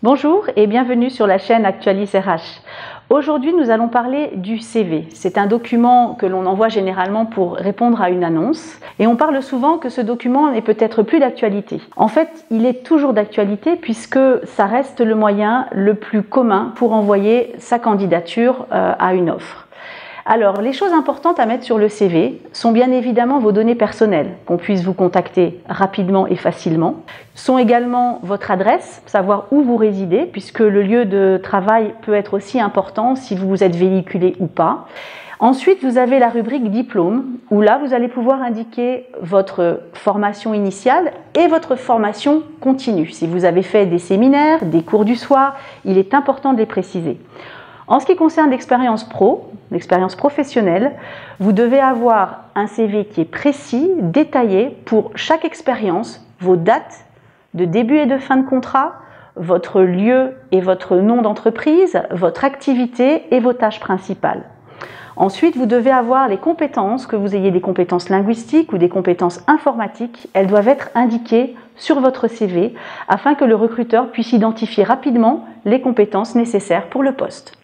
Bonjour et bienvenue sur la chaîne Actualis RH. Aujourd'hui, nous allons parler du CV. C'est un document que l'on envoie généralement pour répondre à une annonce. Et on parle souvent que ce document n'est peut-être plus d'actualité. En fait, il est toujours d'actualité puisque ça reste le moyen le plus commun pour envoyer sa candidature à une offre. Alors, les choses importantes à mettre sur le CV sont bien évidemment vos données personnelles, qu'on puisse vous contacter rapidement et facilement. Sont également votre adresse, savoir où vous résidez, puisque le lieu de travail peut être aussi important si vous êtes véhiculé ou pas. Ensuite, vous avez la rubrique diplôme, où là, vous allez pouvoir indiquer votre formation initiale et votre formation continue. Si vous avez fait des séminaires, des cours du soir, il est important de les préciser. En ce qui concerne l'expérience professionnelle, vous devez avoir un CV qui est précis, détaillé pour chaque expérience, vos dates de début et de fin de contrat, votre lieu et votre nom d'entreprise, votre activité et vos tâches principales. Ensuite, vous devez avoir les compétences, que vous ayez des compétences linguistiques ou des compétences informatiques, elles doivent être indiquées sur votre CV afin que le recruteur puisse identifier rapidement les compétences nécessaires pour le poste.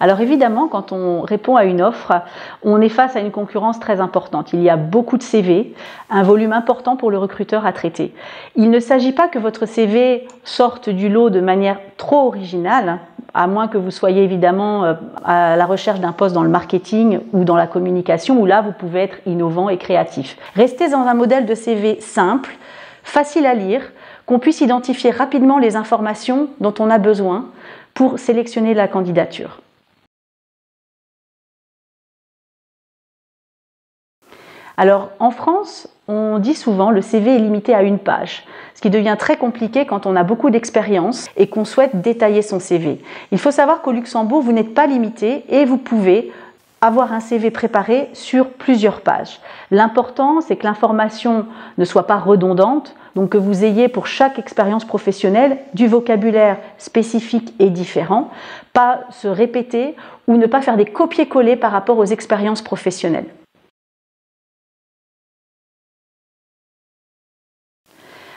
Alors évidemment, quand on répond à une offre, on est face à une concurrence très importante. Il y a beaucoup de CV, un volume important pour le recruteur à traiter. Il ne s'agit pas que votre CV sorte du lot de manière trop originale, à moins que vous soyez évidemment à la recherche d'un poste dans le marketing ou dans la communication, où là vous pouvez être innovant et créatif. Restez dans un modèle de CV simple, facile à lire, qu'on puisse identifier rapidement les informations dont on a besoin pour sélectionner la candidature. Alors, en France, on dit souvent le CV est limité à une page, ce qui devient très compliqué quand on a beaucoup d'expérience et qu'on souhaite détailler son CV. Il faut savoir qu'au Luxembourg, vous n'êtes pas limité et vous pouvez avoir un CV préparé sur plusieurs pages. L'important, c'est que l'information ne soit pas redondante, donc que vous ayez pour chaque expérience professionnelle du vocabulaire spécifique et différent, pas se répéter ou ne pas faire des copier-coller par rapport aux expériences professionnelles.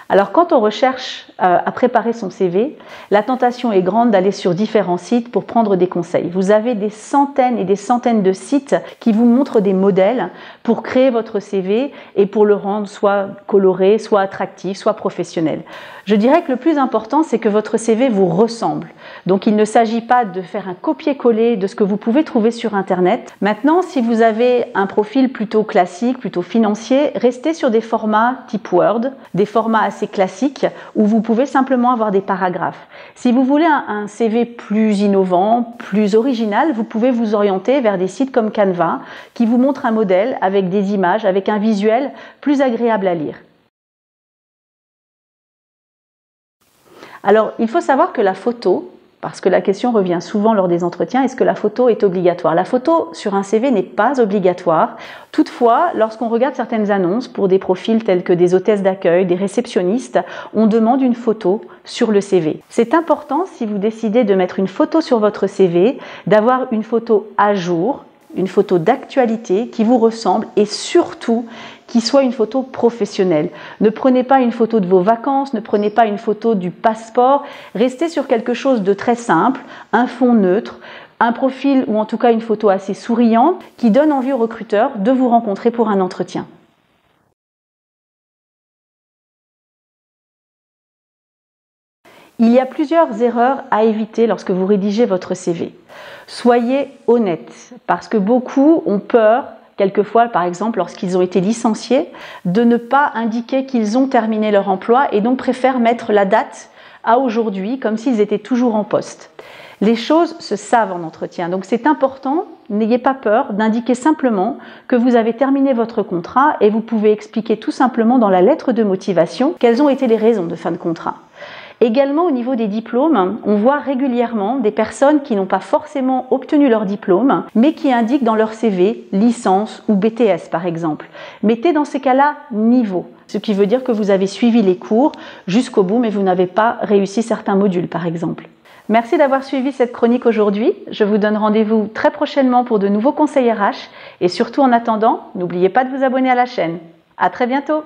Alors quand on recherche à préparer son CV, la tentation est grande d'aller sur différents sites pour prendre des conseils. Vous avez des centaines et des centaines de sites qui vous montrent des modèles pour créer votre CV et pour le rendre soit coloré, soit attractif, soit professionnel. Je dirais que le plus important, c'est que votre CV vous ressemble. Donc il ne s'agit pas de faire un copier-coller de ce que vous pouvez trouver sur Internet. Maintenant, si vous avez un profil plutôt classique, plutôt financier, restez sur des formats type Word, des formats assez classiques où vous pouvez simplement avoir des paragraphes. Si vous voulez un CV plus innovant, plus original, vous pouvez vous orienter vers des sites comme Canva qui vous montrent un modèle avec des images, avec un visuel plus agréable à lire. Alors, il faut savoir que la photo, parce que la question revient souvent lors des entretiens, est-ce que la photo est obligatoire? La photo sur un CV n'est pas obligatoire. Toutefois, lorsqu'on regarde certaines annonces pour des profils tels que des hôtesses d'accueil, des réceptionnistes, on demande une photo sur le CV. C'est important, si vous décidez de mettre une photo sur votre CV, d'avoir une photo à jour, une photo d'actualité qui vous ressemble et surtout qui soit une photo professionnelle. Ne prenez pas une photo de vos vacances, ne prenez pas une photo du passeport, restez sur quelque chose de très simple, un fond neutre, un profil ou en tout cas une photo assez souriante qui donne envie au recruteur de vous rencontrer pour un entretien. Il y a plusieurs erreurs à éviter lorsque vous rédigez votre CV. Soyez honnête, parce que beaucoup ont peur, quelquefois par exemple lorsqu'ils ont été licenciés, de ne pas indiquer qu'ils ont terminé leur emploi et donc préfèrent mettre la date à aujourd'hui comme s'ils étaient toujours en poste. Les choses se savent en entretien, donc c'est important, n'ayez pas peur d'indiquer simplement que vous avez terminé votre contrat et vous pouvez expliquer tout simplement dans la lettre de motivation quelles ont été les raisons de fin de contrat. Également au niveau des diplômes, on voit régulièrement des personnes qui n'ont pas forcément obtenu leur diplôme, mais qui indiquent dans leur CV licence ou BTS par exemple. Mettez dans ces cas-là niveau, ce qui veut dire que vous avez suivi les cours jusqu'au bout, mais vous n'avez pas réussi certains modules par exemple. Merci d'avoir suivi cette chronique aujourd'hui. Je vous donne rendez-vous très prochainement pour de nouveaux conseils RH et surtout en attendant, n'oubliez pas de vous abonner à la chaîne. À très bientôt.